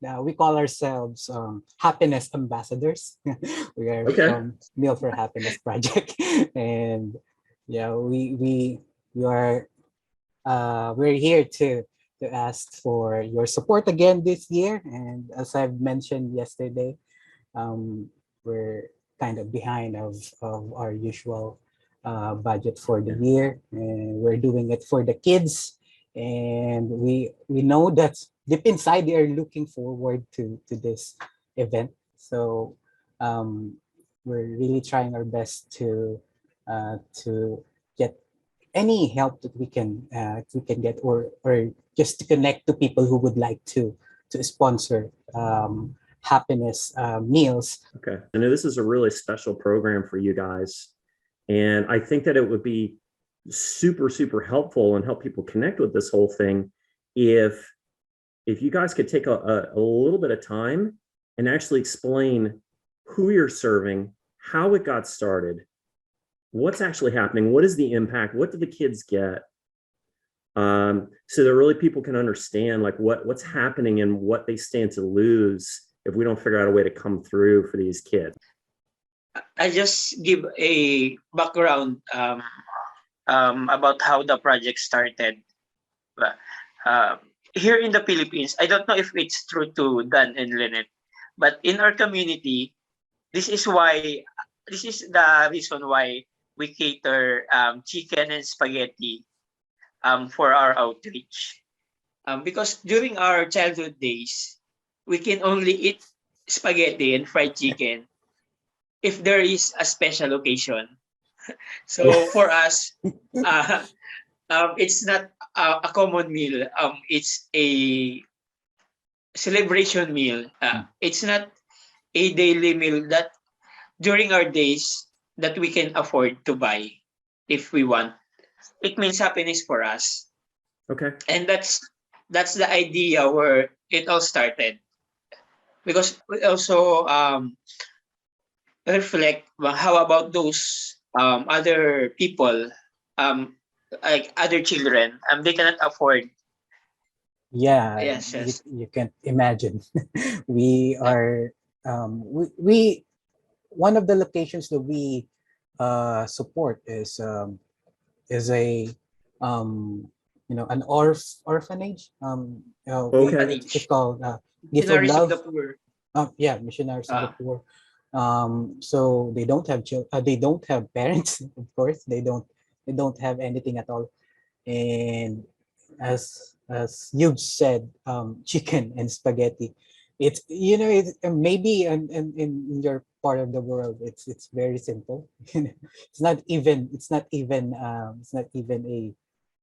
we call ourselves happiness ambassadors. We are Okay. from Meal for Happiness Project, and yeah, we are we're here to ask for your support again this year. And as I've mentioned yesterday, we're kind of behind of our usual budget for the year, and we're doing it for the kids. And we know that deep inside they are looking forward to this event. So we're really trying our best to get any help that we can get, or just to connect to people who would like to sponsor happiness meals. Okay. I know this is a really special program for you guys. And I think that it would be super, super helpful and help people connect with this whole thing if you guys could take a little bit of time and actually explain who you're serving, how it got started, what's actually happening, what is the impact, what do the kids get, so that really people can understand like what's happening and what they stand to lose if we don't figure out a way to come through for these kids. I just give a background about how the project started. Uh, Here in the Philippines, I don't know if it's true to Dan and Lynette, but in our community, this is the reason why we cater chicken and spaghetti for our outreach. Because during our childhood days, we can only eat spaghetti and fried chicken if there is a special occasion. So for us, it's not a common meal. It's a celebration meal. It's not a daily meal that during our days that we can afford to buy if we want. It means happiness for us. Okay. And that's the idea where it all started. Because we also reflect, well, how about those other people, like other children, they cannot afford. Yeah, Yes, yes. you can't imagine. We are we one of the locations that we support is a an orphanage. Okay. It's Orphanage. called Gift of Missionaries of Love. the poor. Yeah, Missionaries of the Uh, Poor. So they don't have they don't have parents, of course. They don't have anything at all. And as you've said, chicken and spaghetti. It's it's maybe in your part of the world, it's very simple. It's not even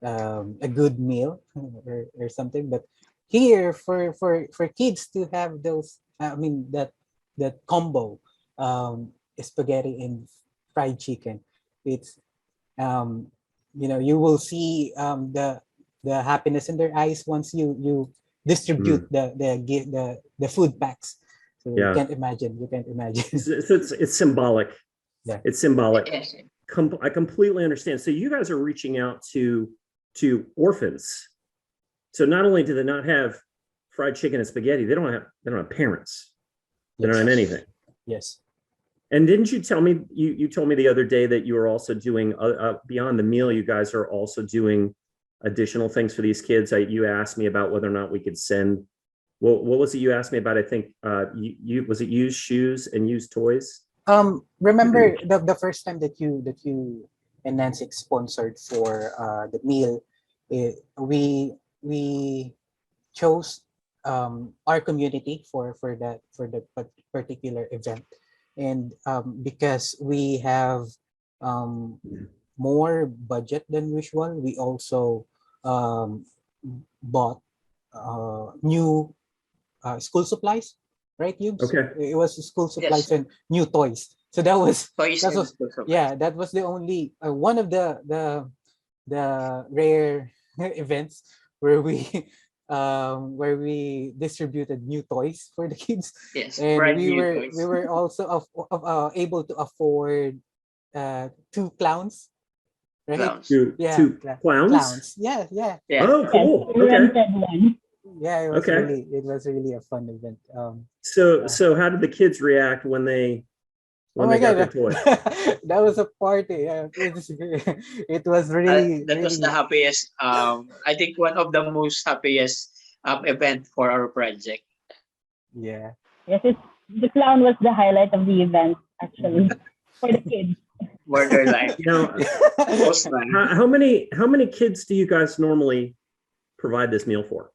a good meal or something. But here for kids to have those, I mean that combo, spaghetti and fried chicken, it's um you will see the happiness in their eyes once you distribute Mm. the food packs. So Yeah. you can't imagine. It's symbolic. Yeah. It's symbolic. yes. I completely understand. So you guys are reaching out to orphans. So not only do they not have fried chicken and spaghetti, they don't have parents. They don't have Yes. anything. Yes. And didn't you tell me you told me the other day that you were also doing beyond the meal, you guys are also doing additional things for these kids? You asked me about whether or not we could send. What was it you asked me about? I think you was it used shoes and used toys? Remember the first time that you and Nancy sponsored for the meal, we chose our community for the particular event. And because we have um, more budget than usual, we also um, bought new school supplies, right, Yubes? Okay. It was school supplies Yes. and new toys. So Toys that and was stuff. yeah, that was the only one of the rare events where we distributed new toys for the kids. Yes. And Brand we new were toys. we were also able to afford two clowns, right? Clowns. To Yeah, to clowns. clowns. Yeah, yeah. Yeah. Oh, Yes, cool. we Okay. rented one. Yeah, Okay. it was really a fun event. So Yeah. so how did the kids react Oh when my they got god, their toy? that was a party. Yeah, it was really, That was the really. happiest. I think one of the most happiest event for our project. Yeah. Yes, the clown was the highlight of the event, Mhm. actually, for the kids. Borderline. Now, Most fun. how many kids do you guys normally provide this meal for?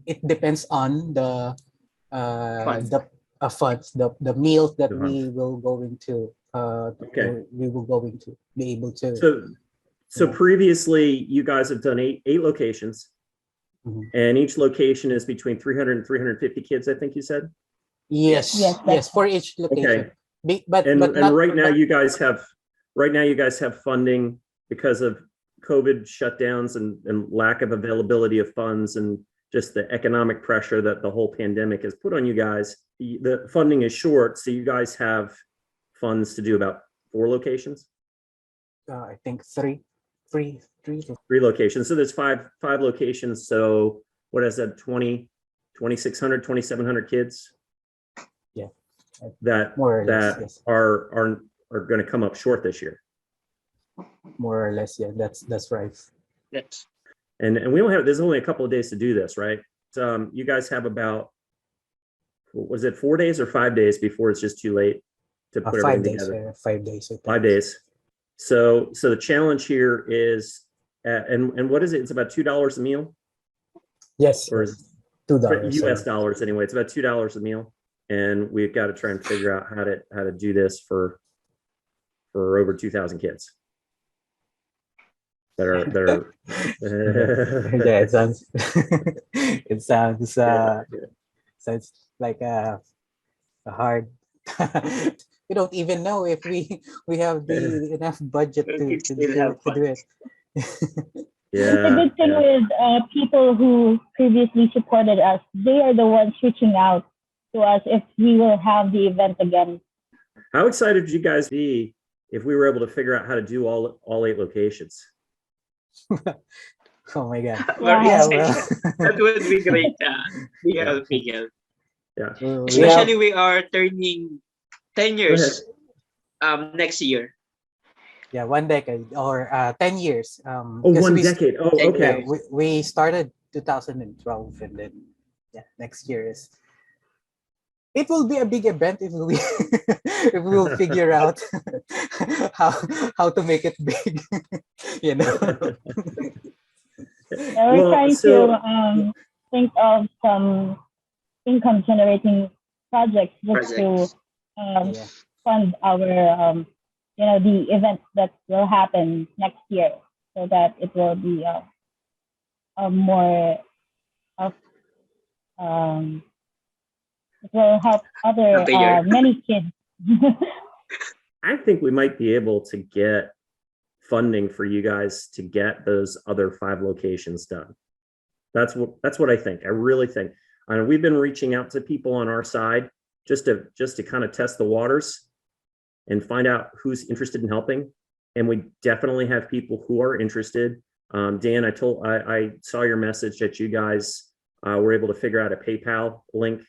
It depends on Fun. the funds, the meals that The funds. we will going to Okay. we will going to be able to. So so Yeah. previously you guys have done eight locations, Mhm. and each location is between 300 and 350 kids, I think you said. Yes, Yes, yes, that's for each location. Okay. But And not right now you guys have funding because of COVID shutdowns and lack of availability of funds and just the economic pressure that the whole pandemic has put on you guys. The funding is short, so you guys have funds to do about 4 locations, I think three. 3 locations. So there's five locations. So what is that? 2,600, 2,700 kids Yeah, that more or less. that Yes, are going to come up short this year. more or less. Yeah, that's right. Yes. And we don't have, there's only a couple of days to do this, right? You guys have about, was it 4 days or 5 days before it's just too late to put everything 5 days. together? 5 days. I think. 5 days. So the challenge here is, and what is it? It's about $2 a meal, Yes, or yes. $2. US dollars anyway. It's about $2 a meal, and we've got to try and figure out how to do this for over 2,000 kids that are. Yeah, it sounds it sounds Yeah. sounds like a hard. We don't even know if we have the enough budget It still have to fun. do it. It's a Yeah, good thing yeah. with people who previously supported us. They are the ones reaching out to us if we will have the event again. How excited would you guys be if we were able to figure out how to do all 8 locations? Oh my god. Very Yeah, Wow. well, excited. That would be great. Yeah. Big help. Yeah. we have Especially we are turning 10 Go ahead. years next year. yeah 1 decade or 10 years. Oh, Because 1 decade. Oh, 10 okay. yeah years. we started 2012 and then yeah next year is it will be a big event if we if we will figure out how how to make it big. you know. Yeah, we're Well, trying so to think of some income generating projects just to Projects. Yeah. fund our the events that will happen next year, so that it will be a more of it will help other Happier. many kids. I think we might be able to get funding for you guys to get those other 5 locations done. That's what I think. I really think. I know we've been reaching out to people on our side just to kind of test the waters and find out who's interested in helping. And we definitely have people who are interested. Dan, I saw your message that you guys were able to figure out a PayPal link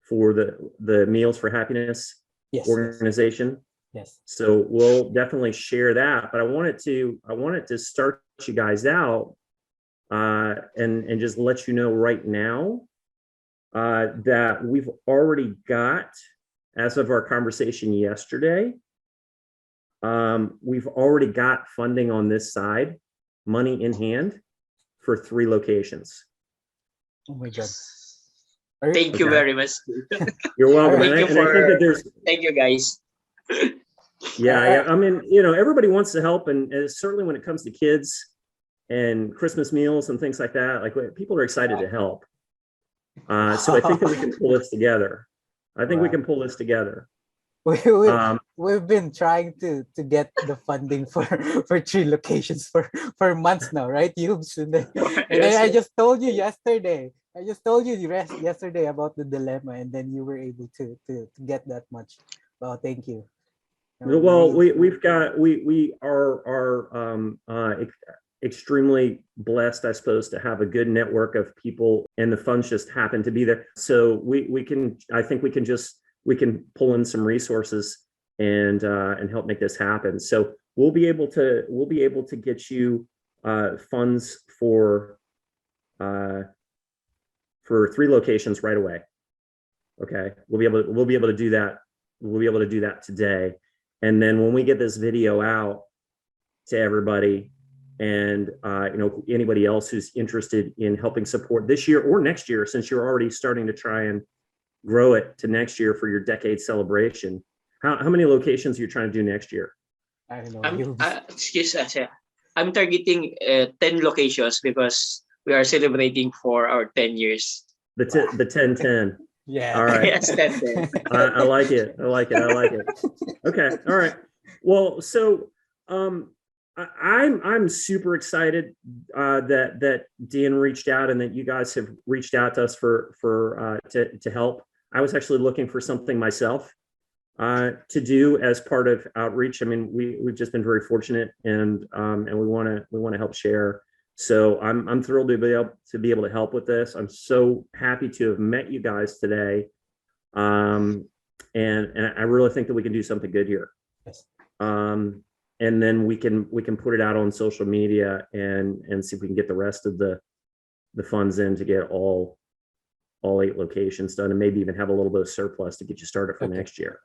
for the Meals for Happiness Yes. organization. Yes. So we'll definitely share that. But I wanted to start you guys out and just let you know right now that we've already got, as of our conversation yesterday, we've already got funding on this side, money in hand for 3 locations. Oh my god. Thank you Okay. very much. You're welcome. Thank And I you think for- that there's, Thank you, guys. yeah. I mean, everybody wants to help, and certainly when it comes to kids and Christmas meals and things like that, like people are excited to help. So I think that we can pull this together. I think we Wow. can pull this together. We've been trying to get the funding for 3 locations for months now, right, Yubes? And then I Yes. just told you yesterday. I just told you yesterday about the dilemma, and then you were able to get that much. Well, thank you. Well, we are extremely blessed, I suppose, to have a good network of people, and the funds just happen to be there. So we can, I think we can pull in some resources and help make this happen. So we'll be able to get you funds for 3 locations right away. Okay, we'll be able to do that. We'll be able to do that today. And then when we get this video out to everybody, and anybody else who's interested in helping support this year or next year, since you're already starting to try and grow it to next year for your decade celebration, how many locations are you trying to do next year? I don't know. Excuse us. I'm targeting 10 locations because we are celebrating for our 10 years. The 10-10. Yeah. All right. Yes, 10. I like it. I like it. Okay. All right. Well, so I'm super excited that Dan reached out and that you guys have reached out to us to help. I was actually looking for something myself to do as part of outreach. I mean, we've just been very fortunate, and we want to help share. So I'm thrilled to be able to help with this. I'm so happy to have met you guys today, and I really think that we can do something good here. Yes. And then we can put it out on social media and see if we can get the rest of the funds in to get all 8 locations done, and maybe even have a little bit of surplus to get you started for next year.